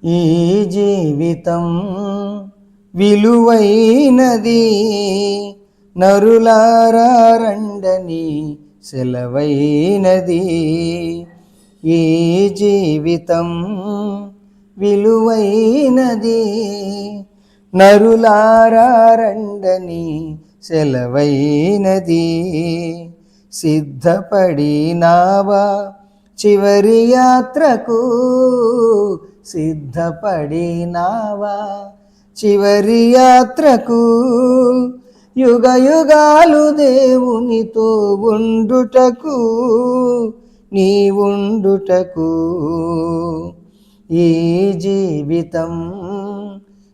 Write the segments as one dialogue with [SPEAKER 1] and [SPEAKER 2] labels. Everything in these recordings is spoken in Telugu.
[SPEAKER 1] ఈ జీవితం విలువైనది, నరులారా రండని సెలవైనది. ఈ జీవితం విలువైనది, నరులారా రండని సెలవైనది. సిద్ధపడినావా చివరి యాత్రకు, సిద్ధపడినావా చివరి యాత్రకు, యుగ యుగాలు దేవునితో ఉండుటకు, నీ ఉండుటకు. ఈ జీవితం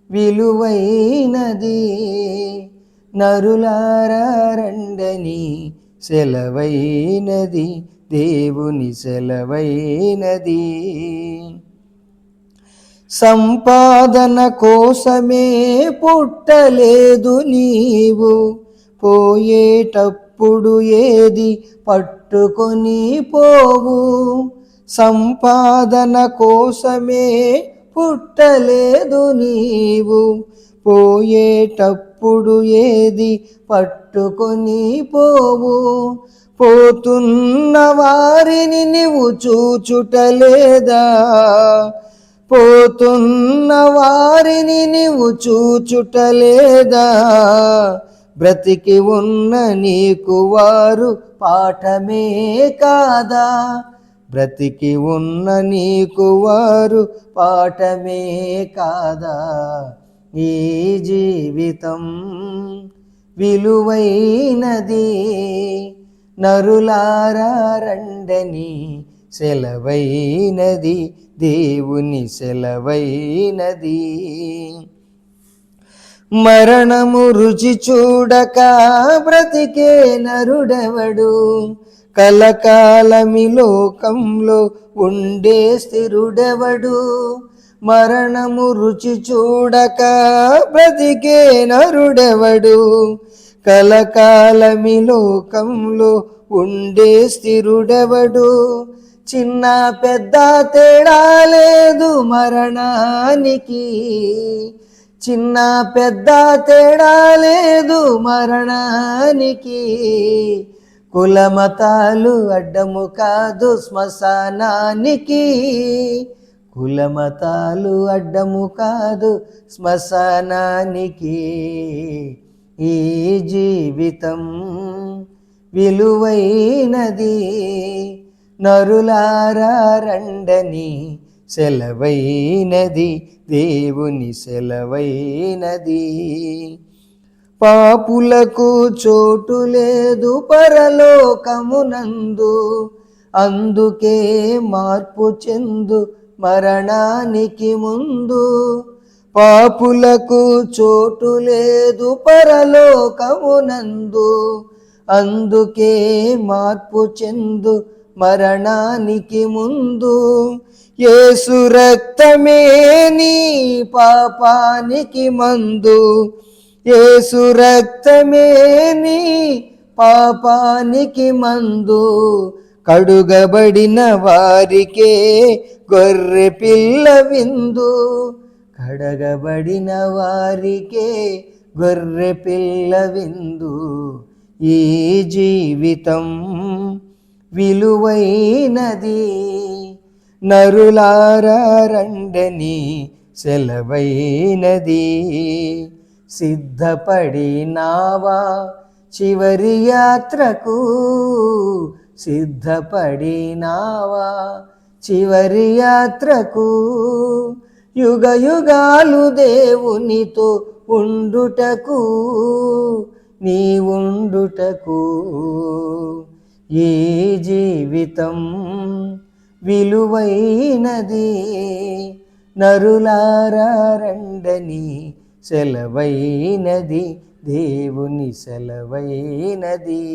[SPEAKER 1] విలువైనది, నరులారా రండని సెలవైనది, దేవుని సెలవైనది. సంపాదన కోసమే పుట్టలేదు నీవు, పోయేటప్పుడు ఏది పట్టుకొని పోవు. సంపాదన కోసమే పుట్టలేదు నీవు, పోయేటప్పుడు ఏది పట్టుకొని పోవు. పోతున్న వారిని నీవు చూచుటలేదా, పోతున్న వారిని నీవు చూచుటలేదా. బ్రతికి ఉన్న నీకు వారు పాఠమే కాదా, బ్రతికి ఉన్న నీకు వారు పాఠమే కాదా. ఈ జీవితం విలువైనది, నరులారా రండని సెలవైనది, దేవుని సెలవైనది. మరణము రుచి చూడక బ్రతికే నరుడెవడు, కలకాలమి లోకంలో ఉండే స్థిరుడెవడు. మరణము రుచి చూడక బ్రతికే నరుడెవడు, కలకాలమి లోకంలో ఉండే స్థిరుడెవడు. చిన్న పెద్ద తేడా లేదు మరణానికి, చిన్న పెద్ద తేడా లేదు మరణానికి. కులమతాలు అడ్డము కాదు శ్మశానానికి, కులమతాలు అడ్డము కాదు శ్మశానానికి. ఈ జీవితం విలువైనది, నరులారా రండని సెలవైనది, దేవుని సెలవైనది. పాపులకు చోటు లేదు పరలోకమునందు, అందుకే మార్పు చెందు మరణానికి ముందు. పాపులకు చోటు లేదు పరలోకమునందు, అందుకే మార్పు చెందు మరణానికి ముందు. యేసు రక్తమే నీ పాపానికి మందు, యేసు రక్తమే నీ పాపానికి మందు. కడుగబడిన వారికే గొర్రె పిల్ల విందు, కడగబడిన వారికే గొర్రె పిల్ల విందు. ఈ జీవితం విలువైనది, నరులారా రండని సెలవైనది. సిద్ధపడినావా చివరి యాత్రకు, సిద్ధపడినావా చివరి యాత్రకు, యుగ యుగాలు దేవునితో ఉండుటకు, నీ ఉండుటకు. ఈ జీవితం విలువైనది, నరులారా రండని సెలవైనది, దేవుని సెలవైనది.